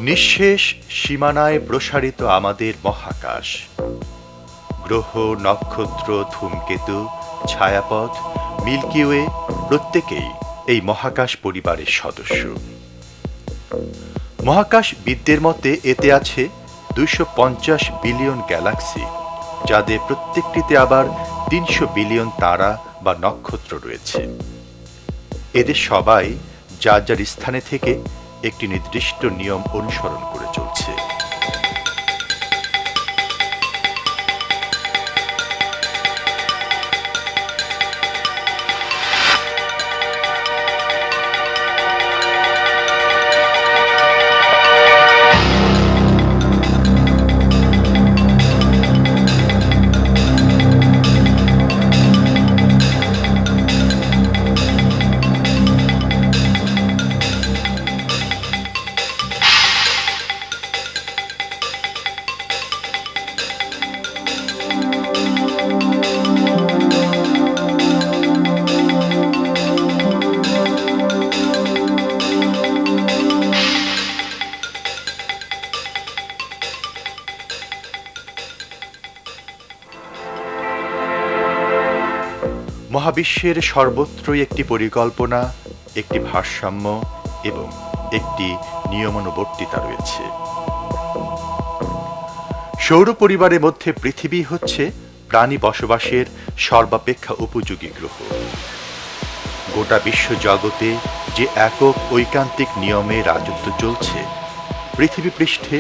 নিঃশেষ সীমানায় প্রসারিত আমাদের মহাকাশ, গ্রহ, নক্ষত্র, ধূমকেতু, ছায়াপথ, মিল্কি ওয়ে প্রত্যেকেই এই মহাকাশ পরিবারের সদস্য। মহাকাশবিদদের মতে এতে আছে 250 বিলিয়ন গ্যালাক্সি, যাদের প্রত্যেকটিতে আবার 300 বিলিয়ন তারা বা নক্ষত্র রয়েছে। এদের সবাই যার যার স্থানে থেকে একটি নির্দিষ্ট নিয়ম অনুসরণ করে চলছে। মহাবিশ্বের সর্বত্রই একটি পরিকল্পনা, একটি ভারসাম্য এবং একটি নিয়মানুবর্তিতা রয়েছে। সৌর পরিবারের মধ্যে পৃথিবী হচ্ছে প্রাণী বসবাসের সর্বাপেক্ষা উপযোগী গ্রহ। গোটা বিশ্ব জগতে যে একক ঐকান্তিক নিয়মে রাজত্ব চলছে, পৃথিবী পৃষ্ঠে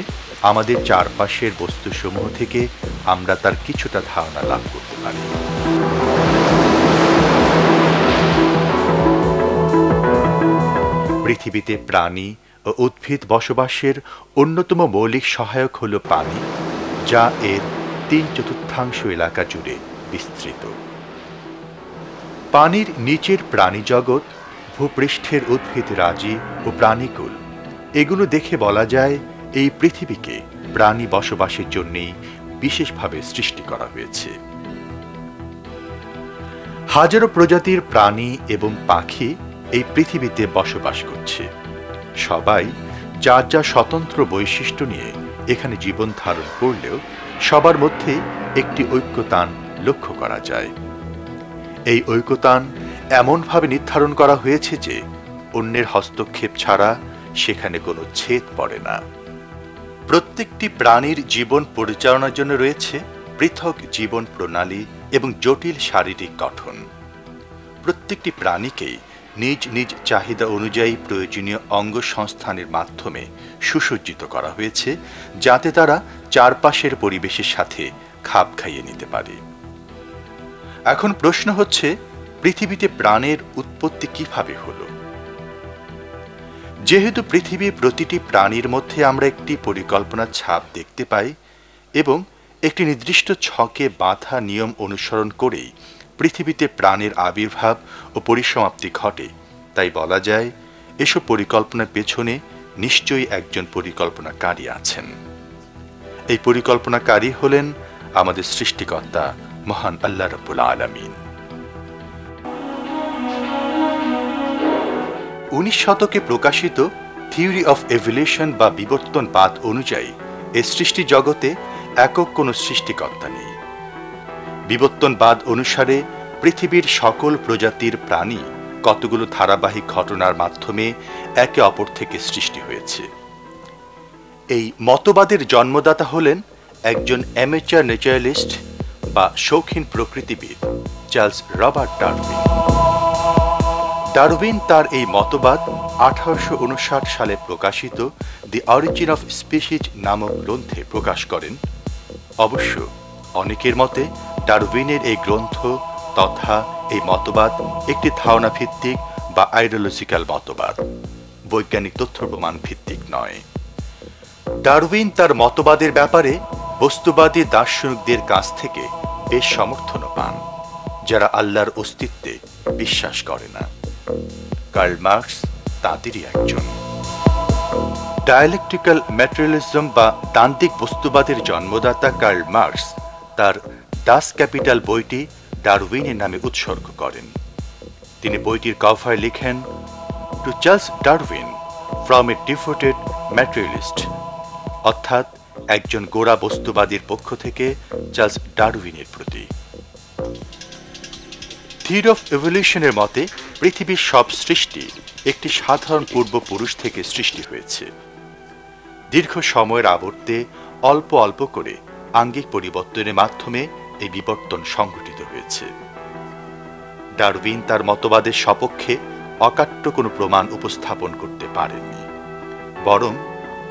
আমাদের চারপাশের বস্তুসমূহ থেকে আমরা তার কিছুটা ধারণা লাভ করতে পারি। পৃথিবীতে প্রাণী ও উদ্ভিদ বসবাসের অন্যতম মৌলিক সহায়ক হল পানি, যা এর 3/4 এলাকা জুড়ে বিস্তৃত। পানির নিচের প্রাণী জগৎ, ভূপৃষ্ঠের উদ্ভিদ রাজি ও প্রাণীকুল, এগুলো দেখে বলা যায় এই পৃথিবীকে প্রাণী বসবাসের জন্যই বিশেষভাবে সৃষ্টি করা হয়েছে। হাজারো প্রজাতির প্রাণী এবং পাখি এই পৃথিবীতে বসবাস করছে। সবাই যার যার স্বতন্ত্র বৈশিষ্ট্য নিয়ে এখানে জীবন ধারণ করলেও সবার মধ্যে একটি ঐক্যতান লক্ষ্য করা যায়। এই ঐক্যতান এমনভাবে নির্ধারণ করা হয়েছে যে অন্যের হস্তক্ষেপ ছাড়া সেখানে কোনো ছেদ পড়ে না। প্রত্যেকটি প্রাণীর জীবন পরিচালনার জন্য রয়েছে পৃথক জীবন প্রণালী এবং জটিল শারীরিক গঠন। প্রত্যেকটি প্রাণীকেই নিজ নিজ চাহিদা অনুযায়ী প্রয়োজনীয় অঙ্গ সংস্থানের মাধ্যমে সুসজ্জিত করা হয়েছে, যাতে তারা চারপাশের পরিবেশের সাথে খাপ খাইয়ে নিতে পারে। এখন প্রশ্ন হচ্ছে, পৃথিবীতে প্রাণের উৎপত্তি কিভাবে হলো? যেহেতু পৃথিবীর প্রতিটি প্রাণীর মধ্যে আমরা একটি পরিকল্পনার ছাপ দেখতে পাই এবং একটি নির্দিষ্ট ছকে বাঁধা নিয়ম অনুসরণ করেই পৃথিবীতে প্রাণের আবির্ভাব ও পরিসমাপ্তি ঘটে, তাই বলা যায় এসব পরিকল্পনার পেছনে নিশ্চয়ই একজন পরিকল্পনাকারী আছেন। এই পরিকল্পনাকারী হলেন আমাদের সৃষ্টিকর্তা মহান আল্লাহ রাব্বুল আলামিন। 19 শতকে প্রকাশিত থিওরি অফ এভলিউশন বা বিবর্তনবাদ অনুযায়ী এই সৃষ্টি জগতে একক কোনো সৃষ্টিকর্তা নেই। বিবর্তনবাদ অনুসারে পৃথিবীর সকল প্রজাতির প্রাণী কতগুলো ধারাবাহিক ঘটনার মাধ্যমে একে অপর থেকে সৃষ্টি হয়েছে। এই মতবাদের জন্মদাতা হলেন একজন অ্যামেচার ন্যাচারালিস্ট বা শৌখিন প্রকৃতিবিদ চার্লস রবার্ট ডারউইন। ডারউইন তার এই মতবাদ 1859 সালে প্রকাশিত দি অরিজিন অফ স্পিসিজ নামক গ্রন্থে প্রকাশ করেন। অবশ্য অনেকের মতে ডারউইনের এই গ্রন্থ তথা এই মতবাদ একটি ধারণা ভিত্তিক বা আইডিওলজিক্যাল মতবাদ, বৈজ্ঞানিক তথ্য প্রমাণ ভিত্তিক নয়। ডারউইন তার মতবাদের ব্যাপারে বস্তুবাদী দার্শনিকদের কাছ থেকে বেশ সমর্থনও পান, যারা আল্লাহর অস্তিত্বে বিশ্বাস করে না। কার্ল মার্কস তাদেরই একজন। ডায়ালেকট্রিক্যাল ম্যাটেরিয়ালিজম বা তান্ত্রিক বস্তুবাদের জন্মদাতা কার্ল মার্কস তার ডাস ক্যাপিটাল বইটি ডারউইনের নামে উৎসর্গ করেন। তিনি বইটির কভারে লিখেন, to Charles Darwin from a devoted materialist, অর্থাৎ একজন গোড়া বস্তুবাদীর পক্ষ থেকে চার্লস ডারউইনের প্রতি। থিওরি অফ ইভলিউশনের মতে পৃথিবীর সব সৃষ্টি একটি সাধারণ পূর্বপুরুষ থেকে সৃষ্টি হয়েছে। দীর্ঘ সময়ের আবর্তে অল্প অল্প করে আঙ্গিক পরিবর্তনের মাধ্যমে এই বিবর্তন সংঘটিত হয়েছে। ডারউইন তার মতবাদের সপক্ষে অকাট্য কোনো প্রমাণ উপস্থাপন করতে পারেননি, বরং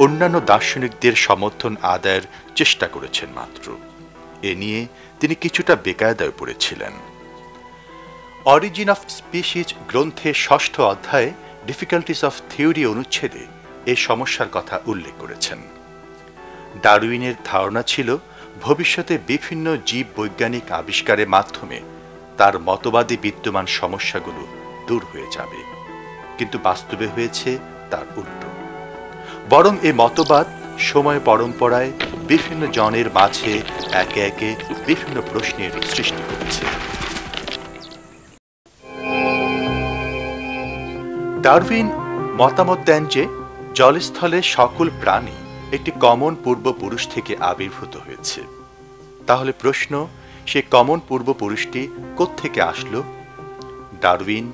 অন্যান্য দার্শনিকদের সমর্থন আদায়ের চেষ্টা করেছেন মাত্র। এ নিয়ে তিনি কিছুটা বেকায়দায় পড়েছিলেন। অরিজিন অফ স্পিসিজ গ্রন্থের ৬ষ্ঠ অধ্যায়ে ডিফিকাল্টিস অফ থিওরি অনুচ্ছেদে এই সমস্যার কথা উল্লেখ করেছেন। ডারউইনের ধারণা ছিল ভবিষ্যতে বিভিন্ন জীব বৈজ্ঞানিক আবিষ্কারের মাধ্যমে তার মতবাদে বিদ্যমান সমস্যাগুলো দূর হয়ে যাবে, কিন্তু বাস্তবে হয়েছে তার উল্টো। বরং এই মতবাদ সময় পরম্পরায় বিভিন্ন জনের মাঝে একে একে বিভিন্ন প্রশ্নের সৃষ্টি করেছে। ডারউইন মতামত দেন যে জলস্থলে সকল প্রাণী একটি কমন পূর্বপুরুষ থেকে আবির্ভূত হয়েছে। তাহলে প্রশ্ন, সে কমন পূর্বপুরুষটি কোত্থেকে আসলো? ডারউইন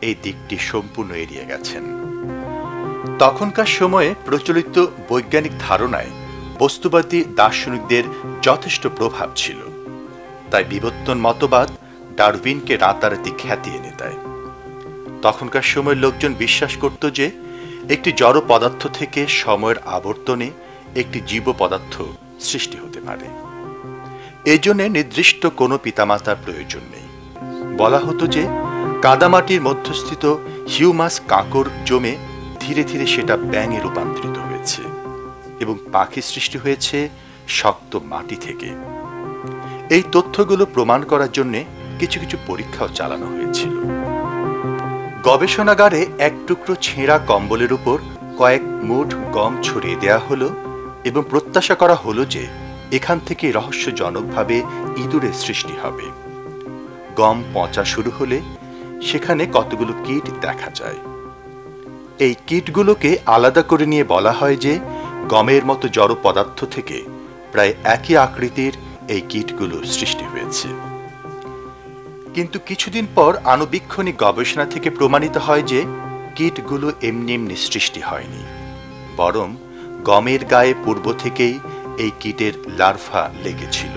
এই দিকটি সম্পূর্ণ এড়িয়ে গেছেন। তখনকার সময়ে প্রচলিত বৈজ্ঞানিক ধারণায় বস্তুবাদী দার্শনিকদের যথেষ্ট প্রভাব ছিল, তাই বিবর্তন মতবাদ ডারউইনকে রাতারাতি খ্যাতি এনে দেয়। তখনকার সময়ের লোকজন বিশ্বাস করত যে একটি জড় পদার্থ থেকে সময়ের আবর্তনে একটি জীব পদার্থ সৃষ্টি হতে পারে। এজন্য নির্দিষ্ট কোনো পিতামাতার প্রয়োজন নেই। বলা হতো যে কাদামাটির মধ্যস্থিত হিউমাস কাঁকর জমে ধীরে ধীরে সেটা ব্যাঙে রূপান্তরিত হয়েছে এবং পাখি সৃষ্টি হয়েছে শক্ত মাটি থেকে। এই তথ্যগুলো প্রমাণ করার জন্য কিছু কিছু পরীক্ষাও চালানো হয়েছিল। গবেষণাগারে এক টুকরো ছেঁড়া কম্বলের উপর কয়েক মুঠ গম ছড়িয়ে দেয়া হলো এবং প্রত্যাশা করা হলো যে এখান থেকে রহস্যজনকভাবে ইঁদুরের সৃষ্টি হবে। গম পচা শুরু হলে সেখানে কতগুলো কীট দেখা যায়। এই কীটগুলোকে আলাদা করে নিয়ে বলা হয় যে গমের মতো জড় পদার্থ থেকে প্রায় একই আকৃতির এই কীটগুলো সৃষ্টি হয়েছে। কিন্তু কিছুদিন পর আণুবীক্ষণিক গবেষণা থেকে প্রমাণিত হয় যে কীটগুলো এমনি এমনি সৃষ্টি হয়নি, বরং গমের গায়ে পূর্ব থেকেই এই কীটের লার্ভা লেগেছিল।